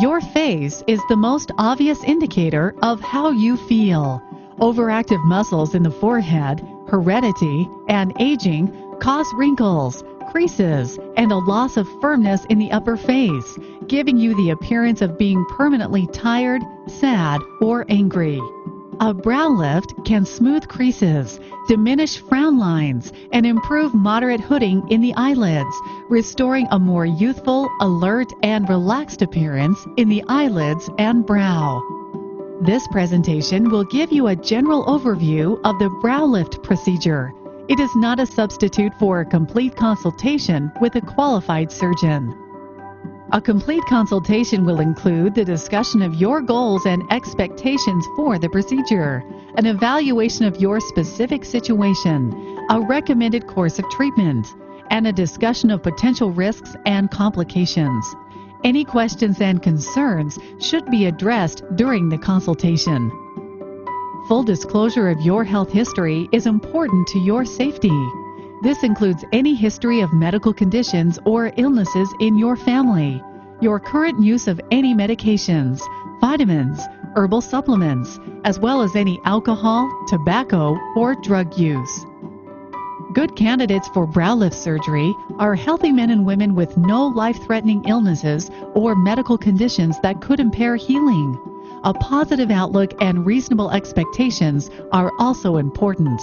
Your face is the most obvious indicator of how you feel. Overactive muscles in the forehead, heredity, and aging cause wrinkles, creases, and a loss of firmness in the upper face, giving you the appearance of being permanently tired, sad, or angry. A brow lift can smooth creases, diminish frown lines, and improve moderate hooding in the eyelids, restoring a more youthful, alert, and relaxed appearance in the eyelids and brow. This presentation will give you a general overview of the brow lift procedure. It is not a substitute for a complete consultation with a qualified surgeon. A complete consultation will include the discussion of your goals and expectations for the procedure, an evaluation of your specific situation, a recommended course of treatment, and a discussion of potential risks and complications. Any questions and concerns should be addressed during the consultation. Full disclosure of your health history is important to your safety. This includes any history of medical conditions or illnesses in your family, your current use of any medications, vitamins, herbal supplements, as well as any alcohol, tobacco, or drug use. Good candidates for brow lift surgery are healthy men and women with no life-threatening illnesses or medical conditions that could impair healing. A positive outlook and reasonable expectations are also important.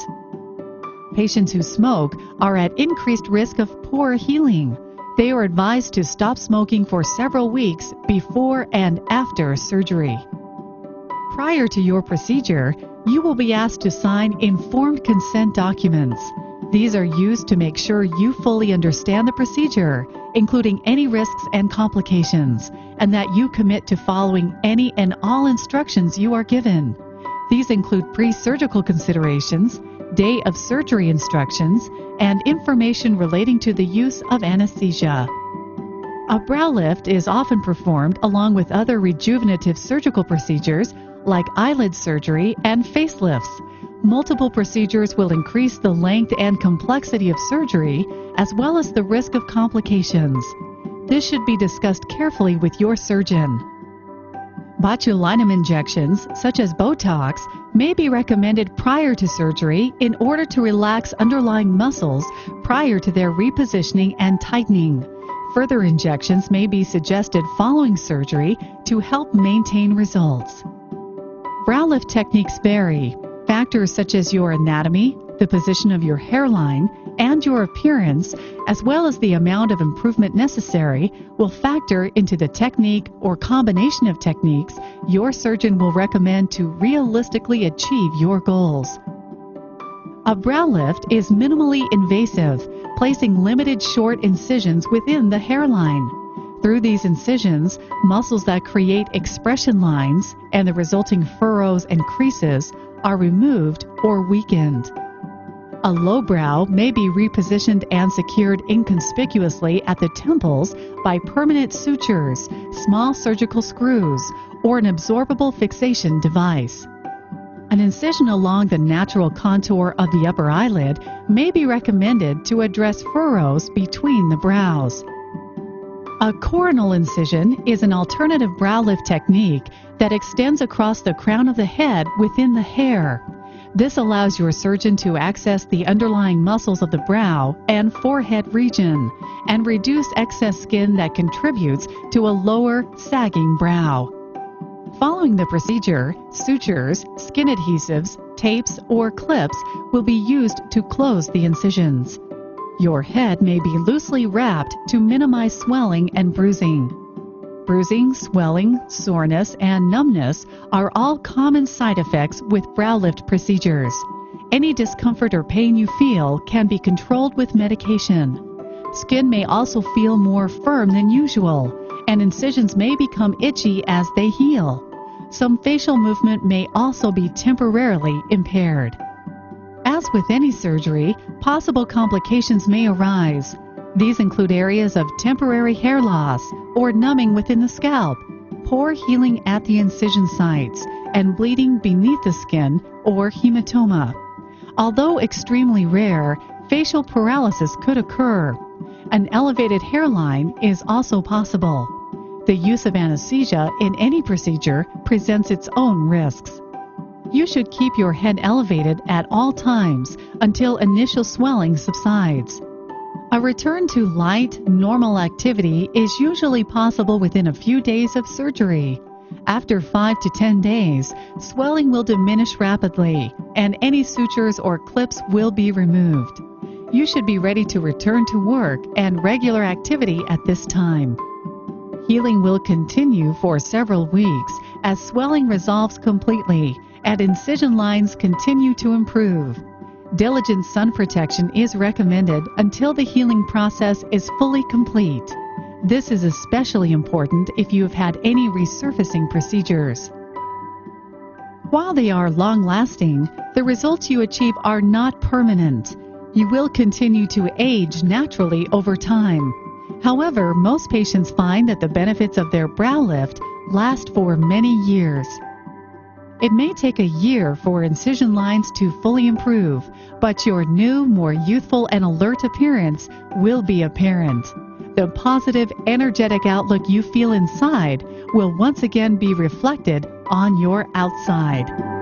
Patients who smoke are at increased risk of poor healing. They are advised to stop smoking for several weeks before and after surgery. Prior to your procedure, you will be asked to sign informed consent documents. These are used to make sure you fully understand the procedure, including any risks and complications, and that you commit to following any and all instructions you are given. These include pre-surgical considerations, day of surgery instructions, and information relating to the use of anesthesia. A brow lift is often performed along with other rejuvenative surgical procedures like eyelid surgery and facelifts. Multiple procedures will increase the length and complexity of surgery, as well as the risk of complications. This should be discussed carefully with your surgeon. Botulinum injections, such as Botox, may be recommended prior to surgery in order to relax underlying muscles prior to their repositioning and tightening. Further injections may be suggested following surgery to help maintain results. Brow lift techniques vary. Factors such as your anatomy, the position of your hairline, and your appearance, as well as the amount of improvement necessary, will factor into the technique or combination of techniques your surgeon will recommend to realistically achieve your goals. A brow lift is minimally invasive, placing limited short incisions within the hairline. Through these incisions, muscles that create expression lines and the resulting furrows and creases are removed or weakened. A low brow may be repositioned and secured inconspicuously at the temples by permanent sutures, small surgical screws, or an absorbable fixation device. An incision along the natural contour of the upper eyelid may be recommended to address furrows between the brows. A coronal incision is an alternative brow lift technique that extends across the crown of the head within the hair. This allows your surgeon to access the underlying muscles of the brow and forehead region and reduce excess skin that contributes to a lower, sagging brow. Following the procedure, sutures, skin adhesives, tapes, or clips will be used to close the incisions. Your head may be loosely wrapped to minimize swelling and bruising. Bruising, swelling, soreness, and numbness are all common side effects with brow lift procedures. Any discomfort or pain you feel can be controlled with medication. Skin may also feel more firm than usual, and incisions may become itchy as they heal. Some facial movement may also be temporarily impaired. As with any surgery, possible complications may arise. These include areas of temporary hair loss or numbing within the scalp, poor healing at the incision sites, and bleeding beneath the skin or hematoma. Although extremely rare, facial paralysis could occur. An elevated hairline is also possible. The use of anesthesia in any procedure presents its own risks. You should keep your head elevated at all times until initial swelling subsides. A return to light, normal activity is usually possible within a few days of surgery. After 5 to 10 days, swelling will diminish rapidly, and any sutures or clips will be removed. You should be ready to return to work and regular activity at this time. Healing will continue for several weeks as swelling resolves completely and incision lines continue to improve. Diligent sun protection is recommended until the healing process is fully complete. This is especially important if you have had any resurfacing procedures. While they are long-lasting, the results you achieve are not permanent. You will continue to age naturally over time. However, most patients find that the benefits of their brow lift last for many years. It may take a year for incision lines to fully improve, but your new, more youthful and alert appearance will be apparent. The positive, energetic outlook you feel inside will once again be reflected on your outside.